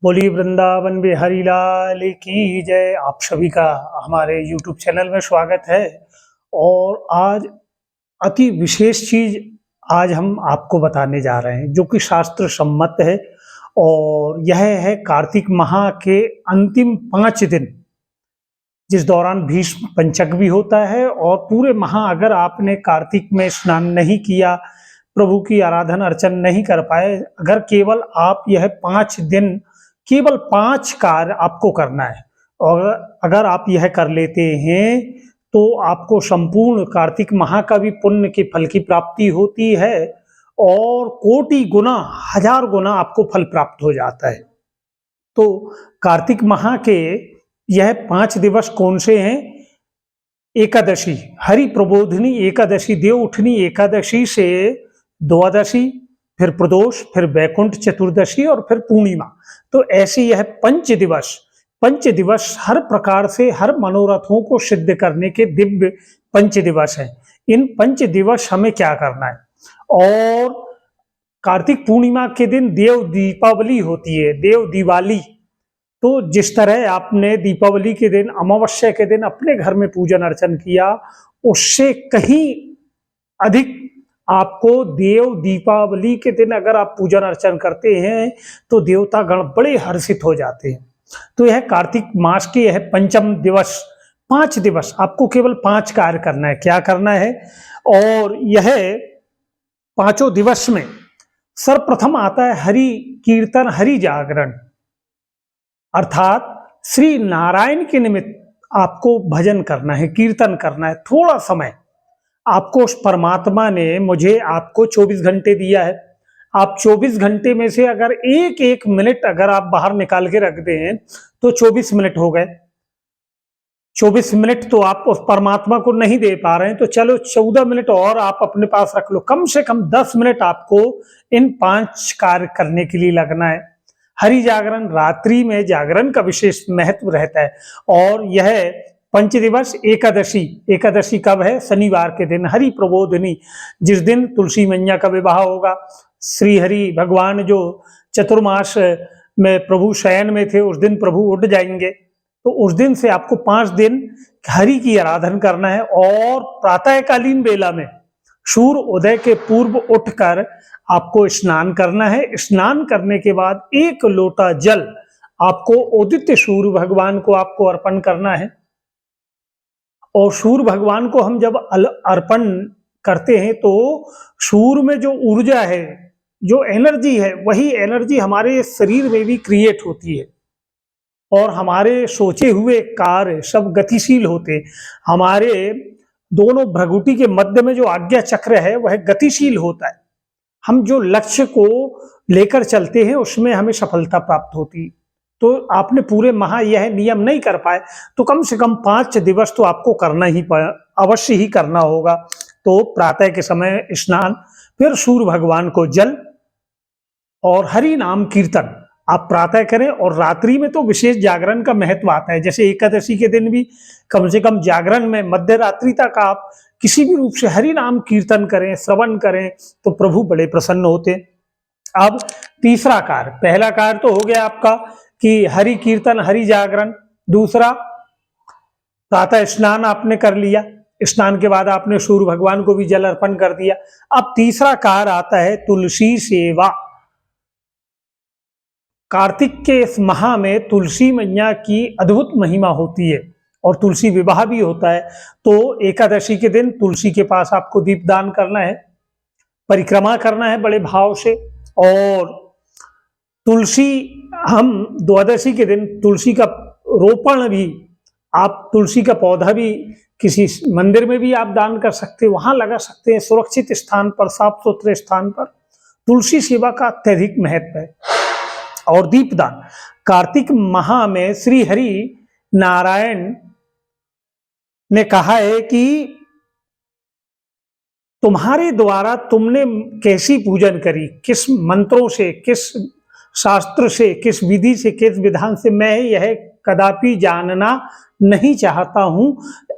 बोली वृंदावन बिहारी लाल की जय। आप सभी का हमारे YouTube चैनल में स्वागत है। और आज अति विशेष चीज आज हम आपको बताने जा रहे हैं जो कि शास्त्र सम्मत है। और यह है कार्तिक माह के अंतिम 5 दिन, जिस दौरान भीष्म पंचक भी होता है। और पूरे माह अगर आपने कार्तिक में स्नान नहीं किया, प्रभु की आराधना अर्चन नहीं कर पाए, अगर केवल आप यह 5 दिन केवल 5 कार्य आपको करना है, और अगर आप यह कर लेते हैं तो आपको संपूर्ण कार्तिक माह का भी पुण्य के फल की प्राप्ति होती है और कोटि गुना, 1000 गुना आपको फल प्राप्त हो जाता है। तो कार्तिक माह के यह 5 दिवस कौन से हैं? एकादशी, हरि प्रबोधिनी एकादशी, देव उठनी एकादशी से द्वादशी, फिर प्रदोष, फिर वैकुंठ चतुर्दशी और फिर पूर्णिमा। तो ऐसे यह पंच दिवस हर प्रकार से हर मनोरथों को सिद्ध करने के दिव्य पंच दिवस हैं। इन पंच दिवस हमें क्या करना है? और कार्तिक पूर्णिमा के दिन देव दीपावली होती है, देव दिवाली। तो जिस तरह आपने दीपावली के दिन, अमावस्या के दिन अपने घर में पूजन अर्चन किया, उससे कहीं अधिक आपको देव दीपावली के दिन अगर आप पूजन अर्चन करते हैं तो देवता गण बड़े हर्षित हो जाते हैं। तो यह कार्तिक मास के यह पंचम दिवस, 5 दिवस आपको केवल 5 कार्य करना है। क्या करना है? और यह 5 दिवस में सर्वप्रथम आता है हरि कीर्तन, हरि जागरण। अर्थात श्री नारायण के निमित्त आपको भजन करना है, कीर्तन करना है। थोड़ा समय आपको उस परमात्मा ने मुझे आपको 24 घंटे दिया है। आप 24 घंटे में से अगर एक एक मिनट अगर आप बाहर निकाल के रख दें तो 24 मिनट हो गए। 24 मिनट तो आप उस परमात्मा को नहीं दे पा रहे हैं, तो चलो 14 मिनट और आप अपने पास रख लो। कम से कम 10 मिनट आपको इन 5 कार्य करने के लिए लगना है। हरि जागरण, रात्रि में जागरण का विशेष महत्व रहता है। और यह पंच दिवस एकादशी कब है? शनिवार के दिन, हरि प्रबोधिनी, जिस दिन तुलसी मैया का विवाह होगा। श्री हरि भगवान जो चतुर्मास में प्रभु शयन में थे, उस दिन प्रभु उठ जाएंगे। तो उस दिन से आपको 5 दिन हरि की आराधना करना है। और प्रातःकालीन बेला में सूर्य उदय के पूर्व उठकर आपको स्नान करना है। स्नान करने के बाद 1 लोटा जल आपको उदित सूर्य भगवान को आपको अर्पण करना है। और सूर्य भगवान को हम जब अर्पण करते हैं तो सूर्य में जो ऊर्जा है, जो एनर्जी है, वही एनर्जी हमारे शरीर में भी क्रिएट होती है और हमारे सोचे हुए कार्य सब गतिशील होते हैं। हमारे दोनों भ्रगुटी के मध्य में जो आज्ञा चक्र है वह गतिशील होता है। हम जो लक्ष्य को लेकर चलते हैं उसमें हमें सफलता प्राप्त होती है। तो आपने पूरे माह यह नियम नहीं कर पाए तो कम से कम 5 दिवस तो आपको करना ही अवश्य ही करना होगा। तो प्रातः के समय स्नान, फिर सूर्य भगवान को जल और हरि नाम कीर्तन आप प्रातः करें। और रात्रि में तो विशेष जागरण का महत्व आता है। जैसे एकादशी के दिन भी कम से कम जागरण में मध्य रात्रि तक आप किसी भी रूप से हरि नाम कीर्तन करें, श्रवण करें, तो प्रभु बड़े प्रसन्न होते। अब तीसरा कार्य, पहला कार्य तो हो गया आपका कि हरि कीर्तन, हरि जागरण। दूसरा, प्रातः स्नान आपने कर लिया, स्नान के बाद आपने सूर्य भगवान को भी जल अर्पण कर दिया। अब तीसरा कार्य आता है तुलसी सेवा। कार्तिक के इस माह में तुलसी मैया की अद्भुत महिमा होती है और तुलसी विवाह भी होता है। तो एकादशी के दिन तुलसी के पास आपको दीपदान करना है, परिक्रमा करना है बड़े भाव से। और तुलसी, हम द्वादशी के दिन तुलसी का रोपण भी, आप तुलसी का पौधा भी किसी मंदिर में भी आप दान कर सकते हैं, वहां लगा सकते हैं, सुरक्षित स्थान पर, साफ सुथरे स्थान पर। तुलसी सेवा का अत्यधिक महत्व है। और दीपदान, कार्तिक माह में श्री हरि नारायण ने कहा है कि तुम्हारे द्वारा तुमने कैसी पूजन करी, किस मंत्रों से, किस शास्त्र से, किस विधि से, किस विधान से, मैं यह कदापि जानना नहीं चाहता हूं।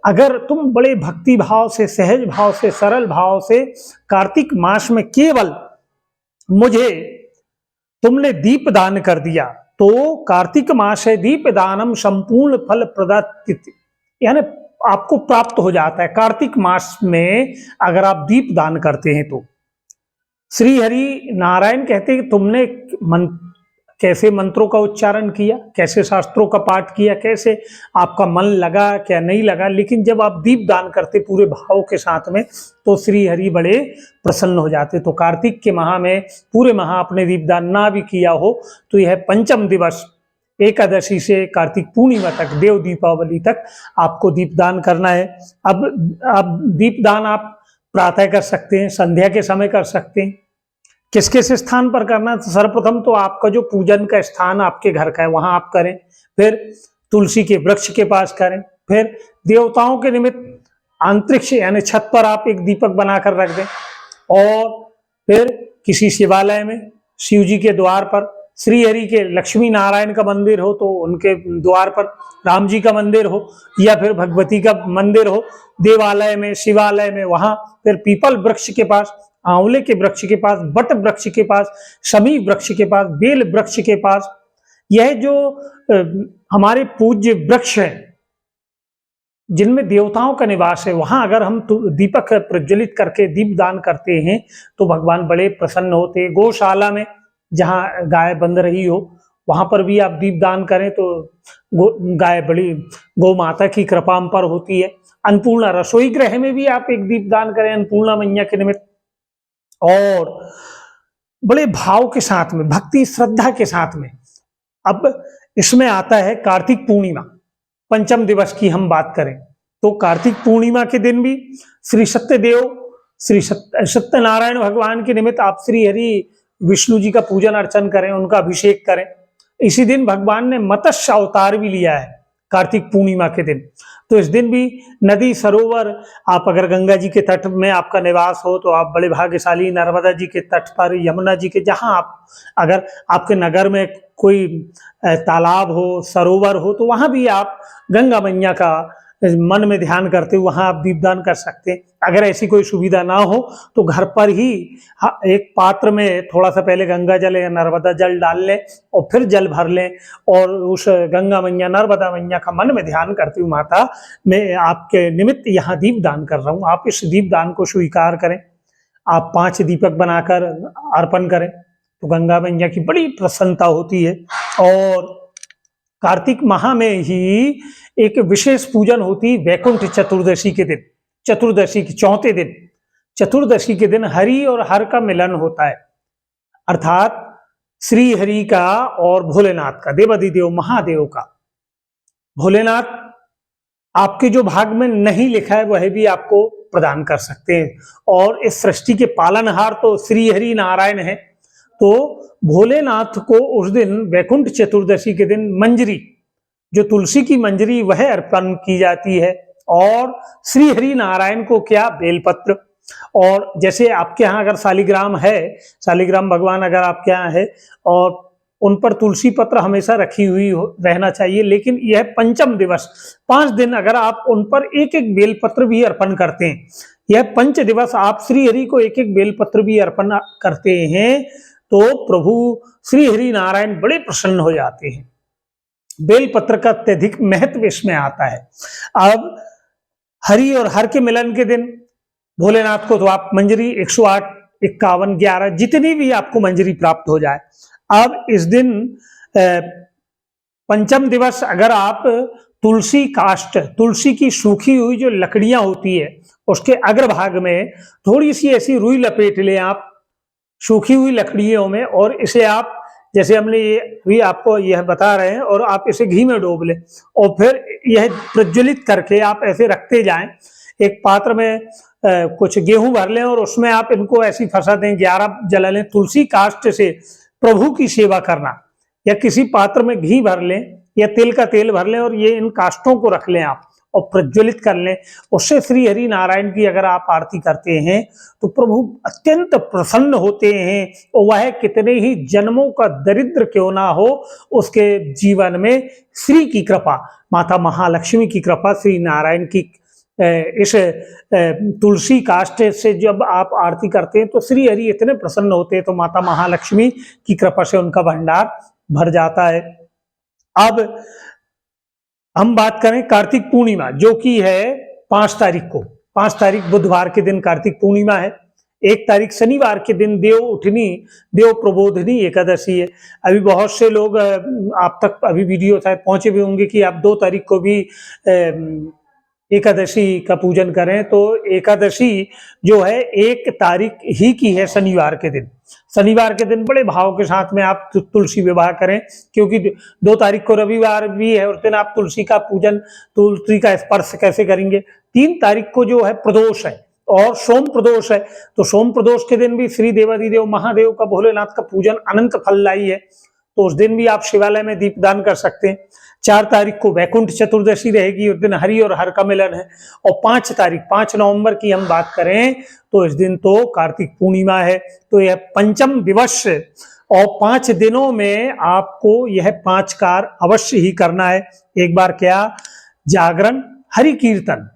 अगर तुम बड़े भक्ति भाव से, सहज भाव से, सरल भाव से कार्तिक मास में केवल मुझे तुमने दीप दान कर दिया, तो कार्तिक मास है दीप दानम संपूर्ण फल प्रदाति, यानी आपको प्राप्त हो जाता है कार्तिक मास में अगर आप दीप दान करते हैं तो। श्री हरि नारायण कहते हैं कि तुमने कैसे मंत्रों का उच्चारण किया, कैसे शास्त्रों का पाठ किया, कैसे आपका मन लगा क्या नहीं लगा, लेकिन जब आप दीप दान करते पूरे भाव के साथ में तो श्री हरि बड़े प्रसन्न हो जाते। तो कार्तिक के माह में पूरे माह आपने दीपदान ना भी किया हो तो यह पंचम दिवस एकादशी से कार्तिक पूर्णिमा तक, देव दीपावली तक आपको दीपदान करना है। अब दीपदान आप प्रातः कर सकते हैं, संध्या के समय कर सकते हैं। किस किस स्थान पर करना है? तो सर्वप्रथम तो आपका जो पूजन का स्थान आपके घर का है वहां आप करें, फिर तुलसी के वृक्ष के पास करें, फिर देवताओं के निमित्त अंतरिक्ष यानी छत पर आप एक दीपक बनाकर रख दें, और फिर किसी शिवालय में शिव जी के द्वार पर, श्री हरि के लक्ष्मी नारायण का मंदिर हो तो उनके द्वार पर, राम जी का मंदिर हो या फिर भगवती का मंदिर हो, देवालय में, शिवालय में, वहां फिर पीपल वृक्ष के पास, आंवले के वृक्ष के पास, बट वृक्ष के पास, शमी वृक्ष के पास, बेल वृक्ष के पास, यह जो हमारे पूज्य वृक्ष हैं जिनमें देवताओं का निवास है, वहां अगर हम दीपक प्रज्वलित करके दीप दान करते हैं तो भगवान बड़े प्रसन्न होते हैं। गौशाला में जहां गाय बंध रही हो वहां पर भी आप दीप दान करें तो गाय बड़ी, गौ माता की कृपा हम पर होती है। अन्नपूर्णा रसोई गृह में भी आप एक दीप दान करें अन्नपूर्णा मैया के निमित्त, और बड़े भाव के साथ में, भक्ति श्रद्धा के साथ में। अब इसमें आता है कार्तिक पूर्णिमा, पंचम दिवस की हम बात करें तो कार्तिक पूर्णिमा के दिन भी श्री सत्यदेव, श्री सत्यनारायण भगवान के निमित्त आप श्री हरि विष्णु जी का पूजन अर्चन करें, उनका अभिषेक करें। इसी दिन भगवान ने मत्स्य अवतार भी लिया है कार्तिक पूर्णिमा के दिन, तो इस दिन भी नदी सरोवर, आप अगर गंगा जी के तट में आपका निवास हो तो आप बड़े भाग्यशाली, नर्मदा जी के तट पर, यमुना जी के, जहां आप, अगर आपके नगर में कोई तालाब हो, सरोवर हो तो वहां भी आप गंगा मैया का मन में ध्यान करते हुए वहां आप दीपदान कर सकते हैं। अगर ऐसी कोई सुविधा ना हो तो घर पर ही एक पात्र में थोड़ा सा पहले गंगा जल या नर्मदा जल डाल लें और फिर जल भर लें, और उस गंगा मैया, नर्मदा मैया का मन में ध्यान करते हुए, माता मैं आपके निमित्त यहाँ दीपदान कर रहा हूँ, आप इस दीपदान को स्वीकार करें। आप 5 दीपक बनाकर अर्पण करें तो गंगा मैया की बड़ी प्रसन्नता होती है। और कार्तिक माह में ही एक विशेष पूजन होती वैकुंठ चतुर्दशी के दिन, चतुर्दशी के चौथे दिन, चतुर्दशी के दिन हरि और हर का मिलन होता है, अर्थात श्री हरि का और भोलेनाथ का, देवाधिदेव महादेव का। भोलेनाथ आपके जो भाग में नहीं लिखा है वह भी आपको प्रदान कर सकते हैं, और इस सृष्टि के पालनहार तो श्री हरि नारायण है, तो भोलेनाथ को उस दिन वैकुंठ चतुर्दशी के दिन मंजरी, जो तुलसी की मंजरी, वह अर्पण की जाती है। और श्री हरि नारायण को क्या, बेलपत्र, और जैसे आपके यहाँ अगर शालिग्राम है, शालिग्राम भगवान अगर आपके यहाँ है, और उन पर तुलसी पत्र हमेशा रखी हुई रहना चाहिए, लेकिन यह पंचम दिवस 5 दिन अगर आप उन पर एक एक बेलपत्र भी अर्पण करते हैं, यह 5 दिवस आप श्री हरि को एक एक बेलपत्र भी अर्पण करते हैं तो प्रभु श्री हरि नारायण बड़े प्रसन्न हो जाते हैं। बेलपत्र का अत्यधिक महत्व इसमें आता है। अब हरि और हर के मिलन के दिन भोलेनाथ को तो आप मंजरी 108, 51, 11 जितनी भी आपको मंजरी प्राप्त हो जाए। अब इस दिन पंचम दिवस अगर आप तुलसी काष्ठ, तुलसी की सूखी हुई जो लकड़ियां होती है उसके अग्रभाग में थोड़ी सी ऐसी रुई लपेट लें आप सूखी हुई लकड़ियों में, और इसे आप, जैसे हमने ये भी आपको यह बता रहे हैं, और आप इसे घी में डोब लें और फिर यह प्रज्वलित करके आप ऐसे रखते जाएं। एक पात्र में कुछ गेहूं भर लें और उसमें आप इनको ऐसी फंसा दें, 11 जला लें। तुलसी काष्ठ से प्रभु की सेवा करना, या किसी पात्र में घी भर लें या तिल का तेल भर लें और ये इन काष्ठों को रख लें आप और प्रज्वलित कर लें। उससे श्री हरि नारायण की अगर आप आरती करते हैं तो प्रभु अत्यंत प्रसन्न होते हैं, और वह कितने ही जन्मों का दरिद्र क्यों ना हो, उसके जीवन में श्री की कृपा, माता महालक्ष्मी की कृपा, श्री नारायण की इस तुलसी काष्ठ से जब आप आरती करते हैं तो श्री हरि इतने प्रसन्न होते हैं, तो माता महालक्ष्मी की कृपा से उनका भंडार भर जाता है। अब हम बात करें कार्तिक पूर्णिमा, जो कि है 5 तारीख को। 5 तारीख बुधवार के दिन कार्तिक पूर्णिमा है। 1 तारीख शनिवार के दिन देव उठनी, देव प्रबोधनी एकादशी है। अभी बहुत से लोग आप तक अभी वीडियो शायद पहुंचे भी होंगे कि आप 2 तारीख को भी एकादशी का पूजन करें। तो एकादशी जो है 1 तारीख ही की है, शनिवार के दिन। शनिवार के दिन बड़े भाव के साथ में आप तुलसी विवाह करें, क्योंकि 2 तारीख को रविवार भी है, उस दिन आप तुलसी का पूजन, तुलसी का स्पर्श कैसे करेंगे। 3 तारीख को जो है प्रदोष है और सोम प्रदोष है, तो सोम प्रदोष के दिन भी श्री देवाधिदेव महादेव का, भोलेनाथ का पूजन अनंत फलदायी है, तो उस दिन भी आप शिवालय में दीपदान कर सकते हैं। 4 तारीख को वैकुंठ चतुर्दशी रहेगी, उस दिन हरि और हर का मिलन है। और 5 तारीख 5 नवंबर की हम बात करें तो इस दिन तो कार्तिक पूर्णिमा है। तो यह पंचम दिवस और 5 दिनों में आपको यह 5 कार्य अवश्य ही करना है। एक बार क्या, जागरण, हरि कीर्तन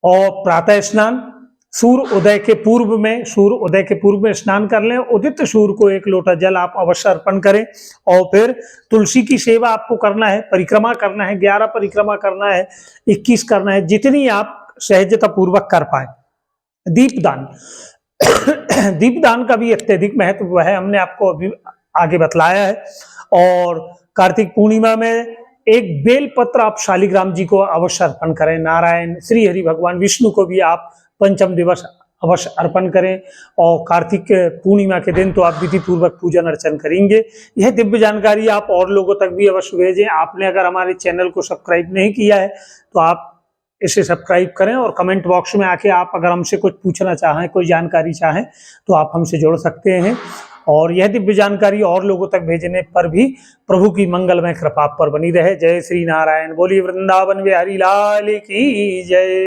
और प्रातः स्नान, सूर्य उदय के पूर्व में स्नान कर लें। उदित सूर्य को 1 लोटा जल आप अवश्य अर्पण करें। और फिर तुलसी की सेवा आपको करना है, परिक्रमा करना है, 11 परिक्रमा करना है, 21 करना है, जितनी आप सहजता पूर्वक कर पाए। दीपदान दीपदान का भी अत्यधिक महत्व है, हमने आपको अभी आगे बतलाया है। और कार्तिक पूर्णिमा में एक बेलपत्र आप शालिग्राम जी को अवश्य अर्पण करें। नारायण, श्री हरि भगवान विष्णु को भी आप पंचम दिवस अवश्य अर्पण करें। और कार्तिक पूर्णिमा के दिन तो आप विधि पूर्वक पूजन अर्चन करेंगे। यह दिव्य जानकारी आप और लोगों तक भी अवश्य भेजें। आपने अगर हमारे चैनल को सब्सक्राइब नहीं किया है तो आप इसे सब्सक्राइब करें, और कमेंट बॉक्स में आके आप अगर हमसे कुछ पूछना चाहें, कोई जानकारी चाहें, तो आप हमसे जुड़ सकते हैं। और यह दिव्य जानकारी और लोगों तक भेजने पर भी प्रभु की मंगलमय कृपा पर बनी रहे। जय श्री नारायण। बोलिए वृंदावन बिहारी लाल की जय।